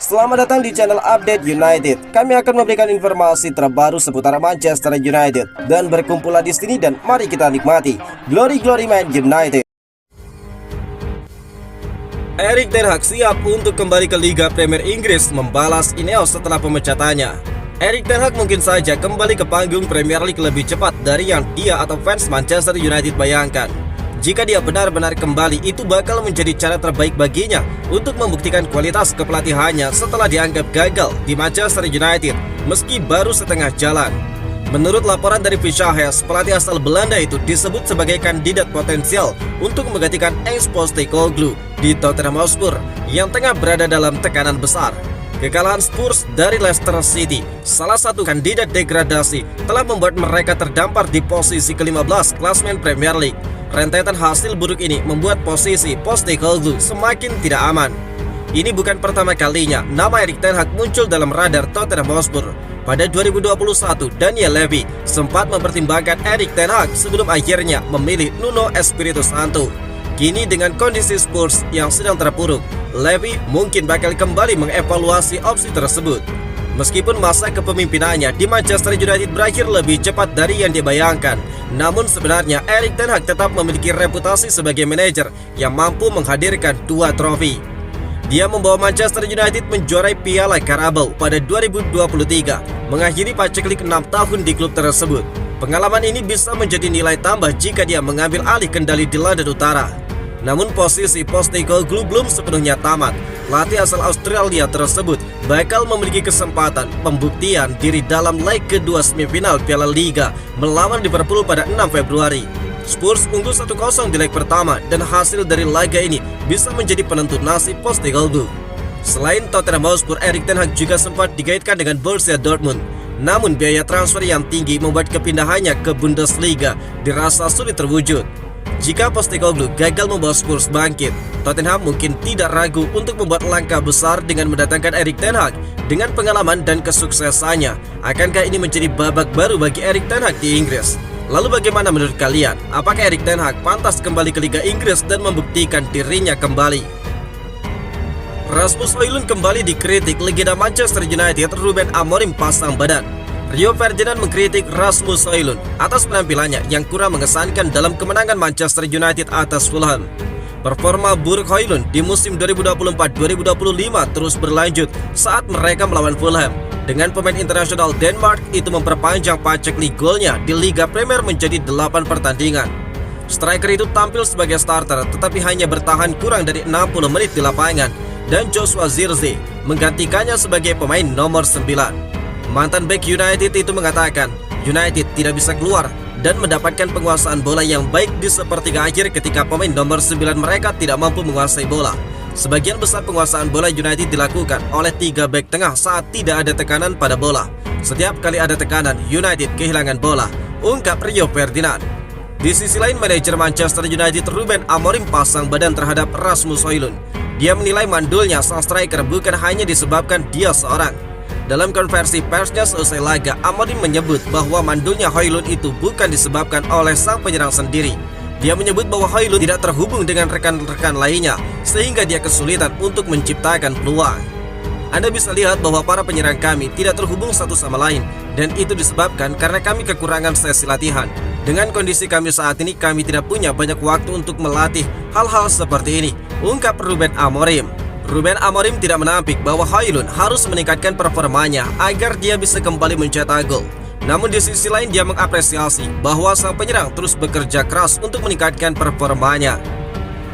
Selamat datang di channel Update United. Kami akan memberikan informasi terbaru seputar Manchester United dan berkumpullah di sini dan mari kita nikmati Glory Man United. Erik ten Hag siap untuk kembali ke Liga Premier Inggris membalas Ineos setelah pemecatannya. Erik ten Hag mungkin saja kembali ke panggung Premier League lebih cepat dari yang dia atau fans Manchester United bayangkan. Jika dia benar-benar kembali, itu bakal menjadi cara terbaik baginya untuk membuktikan kualitas kepelatihannya setelah dianggap gagal di Manchester United meski baru setengah jalan. Menurut laporan dari Fischer, pelatih asal Belanda itu disebut sebagai kandidat potensial untuk menggantikan Ange Postecoglou di Tottenham Hotspur yang tengah berada dalam tekanan besar. Kekalahan Spurs dari Leicester City, salah satu kandidat degradasi, telah membuat mereka terdampar di posisi ke-15 klasemen Premier League. Rentetan hasil buruk ini membuat posisi Postecoglou semakin tidak aman. Ini bukan pertama kalinya nama Erik ten Hag muncul dalam radar Tottenham Hotspur. Pada 2021, Daniel Levy sempat mempertimbangkan Erik ten Hag sebelum akhirnya memilih Nuno Espirito Santo. Kini dengan kondisi Spurs yang sedang terpuruk, Levy mungkin bakal kembali mengevaluasi opsi tersebut. Meskipun masa kepemimpinannya di Manchester United berakhir lebih cepat dari yang dibayangkan, namun sebenarnya Erik ten Hag tetap memiliki reputasi sebagai manajer yang mampu menghadirkan 2 trofi. Dia membawa Manchester United menjuarai Piala Carabao pada 2023, mengakhiri paceklik 6 tahun di klub tersebut. Pengalaman ini bisa menjadi nilai tambah jika dia mengambil alih kendali di London Utara. Namun posisi Postecoglou belum sepenuhnya tamat. Pelatih asal Australia tersebut bakal memiliki kesempatan pembuktian diri dalam leg kedua semifinal Piala Liga melawan Liverpool pada 6 Februari. Spurs unggul 1-0 di leg pertama dan hasil dari laga ini bisa menjadi penentu nasib Postecoglou. Selain Tottenham Hotspur, Erik ten Hag juga sempat digaitkan dengan Borussia Dortmund. Namun biaya transfer yang tinggi membuat kepindahannya ke Bundesliga dirasa sulit terwujud. Jika Postecoglou gagal membawa Spurs bangkit, Tottenham mungkin tidak ragu untuk membuat langkah besar dengan mendatangkan Erik ten Hag. Dengan pengalaman dan kesuksesannya, akankah ini menjadi babak baru bagi Erik ten Hag di Inggris? Lalu bagaimana menurut kalian? Apakah Erik ten Hag pantas kembali ke Liga Inggris dan membuktikan dirinya kembali? Rasmus Højlund kembali dikritik legenda Manchester United Ruben Amorim pasang badan. Rio Ferdinand mengkritik Rasmus Højlund atas penampilannya yang kurang mengesankan dalam kemenangan Manchester United atas Fulham. Performa buruk Højlund di musim 2024-2025 terus berlanjut saat mereka melawan Fulham. Dengan pemain internasional Denmark itu memperpanjang paceklik golnya di Liga Premier menjadi 8 pertandingan. Striker itu tampil sebagai starter tetapi hanya bertahan kurang dari 60 menit di lapangan dan Joshua Zirkzee menggantikannya sebagai pemain nomor 9. Mantan bek United itu mengatakan United tidak bisa keluar dan mendapatkan penguasaan bola yang baik di sepertiga akhir ketika pemain nomor 9 mereka tidak mampu menguasai bola. Sebagian besar penguasaan bola United dilakukan oleh 3 bek tengah saat tidak ada tekanan pada bola. Setiap kali ada tekanan, United kehilangan bola, ungkap Rio Ferdinand. Di sisi lain, manajer Manchester United Ruben Amorim pasang badan terhadap Rasmus Højlund. Dia menilai mandulnya sang striker bukan hanya disebabkan dia seorang. Dalam konversi persnya selesai laga, Amorim menyebut bahwa mandulnya Højlund itu bukan disebabkan oleh sang penyerang sendiri. Dia menyebut bahwa Højlund tidak terhubung dengan rekan-rekan lainnya sehingga dia kesulitan untuk menciptakan peluang. Anda bisa lihat bahwa para penyerang kami tidak terhubung satu sama lain dan itu disebabkan karena kami kekurangan sesi latihan. Dengan kondisi kami saat ini, kami tidak punya banyak waktu untuk melatih hal-hal seperti ini, ungkap Ruben Amorim. Ruben Amorim tidak menampik bahwa Højlund harus meningkatkan performanya agar dia bisa kembali mencetak gol. Namun di sisi lain dia mengapresiasi bahwa sang penyerang terus bekerja keras untuk meningkatkan performanya.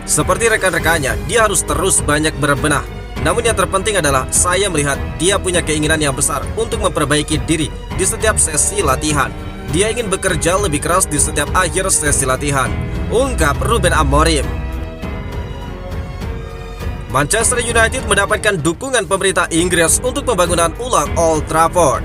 Seperti rekan-rekannya, dia harus terus banyak berbenah. Namun yang terpenting adalah saya melihat dia punya keinginan yang besar untuk memperbaiki diri di setiap sesi latihan. Dia ingin bekerja lebih keras di setiap akhir sesi latihan, ungkap Ruben Amorim. Manchester United mendapatkan dukungan pemerintah Inggris untuk pembangunan ulang Old Trafford.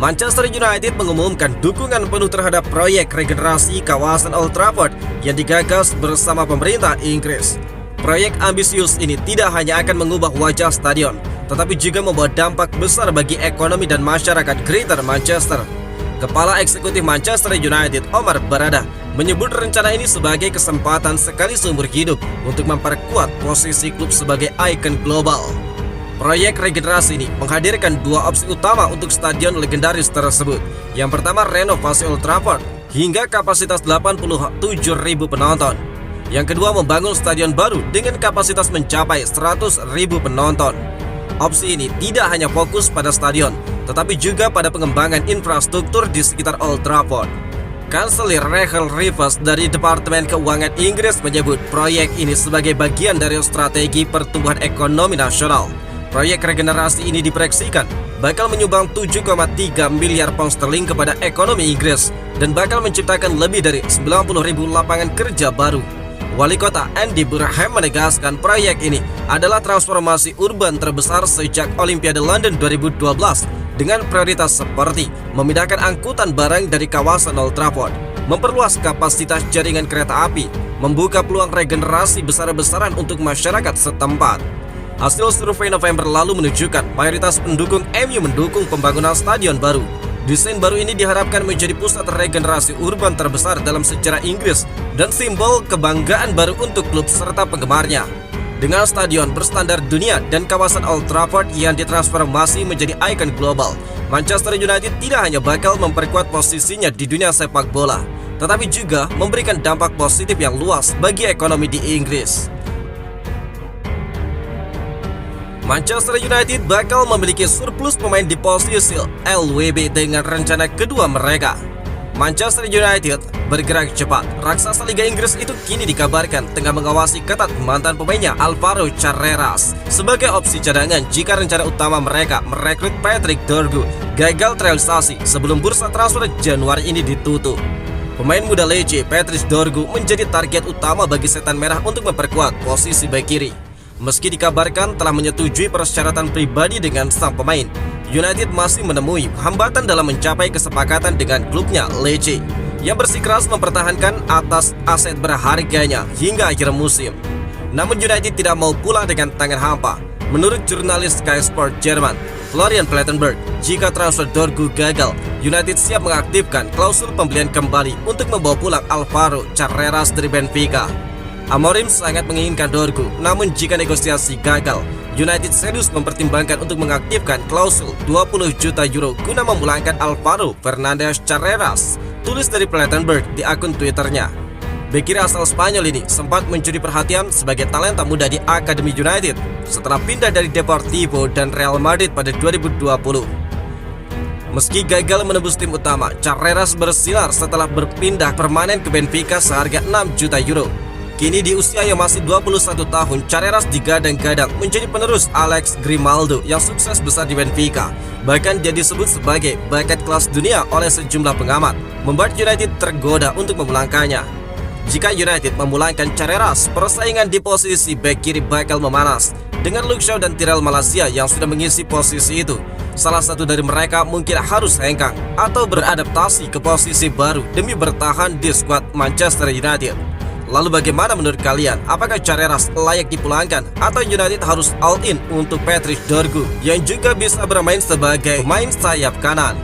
Manchester United mengumumkan dukungan penuh terhadap proyek regenerasi kawasan Old Trafford yang digagas bersama pemerintah Inggris. Proyek ambisius ini tidak hanya akan mengubah wajah stadion, tetapi juga membawa dampak besar bagi ekonomi dan masyarakat Greater Manchester. Kepala Eksekutif Manchester United, Omar Barada, menyebut rencana ini sebagai kesempatan sekali seumur hidup untuk memperkuat posisi klub sebagai ikon global. Proyek regenerasi ini menghadirkan dua opsi utama untuk stadion legendaris tersebut. Yang pertama, renovasi Old Trafford hingga kapasitas 87.000 penonton. Yang kedua, membangun stadion baru dengan kapasitas mencapai 100.000 penonton. Opsi ini tidak hanya fokus pada stadion, tetapi juga pada pengembangan infrastruktur di sekitar Old Trafford. Kanselir Rachel Reeves dari Departemen Keuangan Inggris menyebut proyek ini sebagai bagian dari strategi pertumbuhan ekonomi nasional. Proyek regenerasi ini diproyeksikan bakal menyumbang 7,3 miliar pound sterling kepada ekonomi Inggris dan bakal menciptakan lebih dari 90.000 lapangan kerja baru. Wali kota Andy Burnham menegaskan proyek ini adalah transformasi urban terbesar sejak Olimpiade London 2012 dengan prioritas seperti memindahkan angkutan barang dari kawasan Old Trafford, memperluas kapasitas jaringan kereta api, membuka peluang regenerasi besar-besaran untuk masyarakat setempat. Hasil survei November lalu menunjukkan mayoritas pendukung MU mendukung pembangunan stadion baru. Desain baru ini diharapkan menjadi pusat regenerasi urban terbesar dalam sejarah Inggris dan simbol kebanggaan baru untuk klub serta penggemarnya. Dengan stadion berstandar dunia dan kawasan Old Trafford yang ditransformasi menjadi ikon global, Manchester United tidak hanya bakal memperkuat posisinya di dunia sepak bola, tetapi juga memberikan dampak positif yang luas bagi ekonomi di Inggris. Manchester United bakal memiliki surplus pemain di posisi LWB dengan rencana kedua mereka. Manchester United bergerak cepat. Raksasa Liga Inggris itu kini dikabarkan tengah mengawasi ketat mantan pemainnya Alvaro Carreras sebagai opsi cadangan jika rencana utama mereka merekrut Patrick Dorgu gagal terrealisasi sebelum bursa transfer Januari ini ditutup. Pemain muda Lecce Patrick Dorgu menjadi target utama bagi Setan Merah untuk memperkuat posisi bek kiri. Meski dikabarkan telah menyetujui persyaratan pribadi dengan sang pemain, United masih menemui hambatan dalam mencapai kesepakatan dengan klubnya Lecce yang bersikeras mempertahankan atas aset berharganya hingga akhir musim. Namun United tidak mau pulang dengan tangan hampa. Menurut jurnalis Sky Sport Jerman, Florian Plettenberg, jika transfer Dorgu gagal, United siap mengaktifkan klausul pembelian kembali untuk membawa pulang Alvaro Carreras dari Benfica. Amorim sangat menginginkan Dorgu, namun jika negosiasi gagal, United serius mempertimbangkan untuk mengaktifkan klausul 20 juta euro guna memulangkan Alvaro Fernandes Carreras, tulis dari Plettenberg di akun Twitternya. Bek kiri asal Spanyol ini sempat mencuri perhatian sebagai talenta muda di Akademi United setelah pindah dari Deportivo dan Real Madrid pada 2020. Meski gagal menembus tim utama, Carreras bersinar setelah berpindah permanen ke Benfica seharga 6 juta euro. Kini di usia yang masih 21 tahun, Carreras digadang-gadang menjadi penerus Alex Grimaldo yang sukses besar di Benfica. Bahkan dia disebut sebagai bakat kelas dunia oleh sejumlah pengamat, membuat United tergoda untuk memulangkannya. Jika United memulangkan Carreras, persaingan di posisi bek kiri bakal memanas. Dengan Luke Shaw dan Tyrell Malacia yang sudah mengisi posisi itu, salah satu dari mereka mungkin harus hengkang atau beradaptasi ke posisi baru demi bertahan di skuad Manchester United. Lalu bagaimana menurut kalian? Apakah Carreras layak dipulangkan atau United harus all in untuk Patrick Dorgu yang juga bisa bermain sebagai pemain sayap kanan?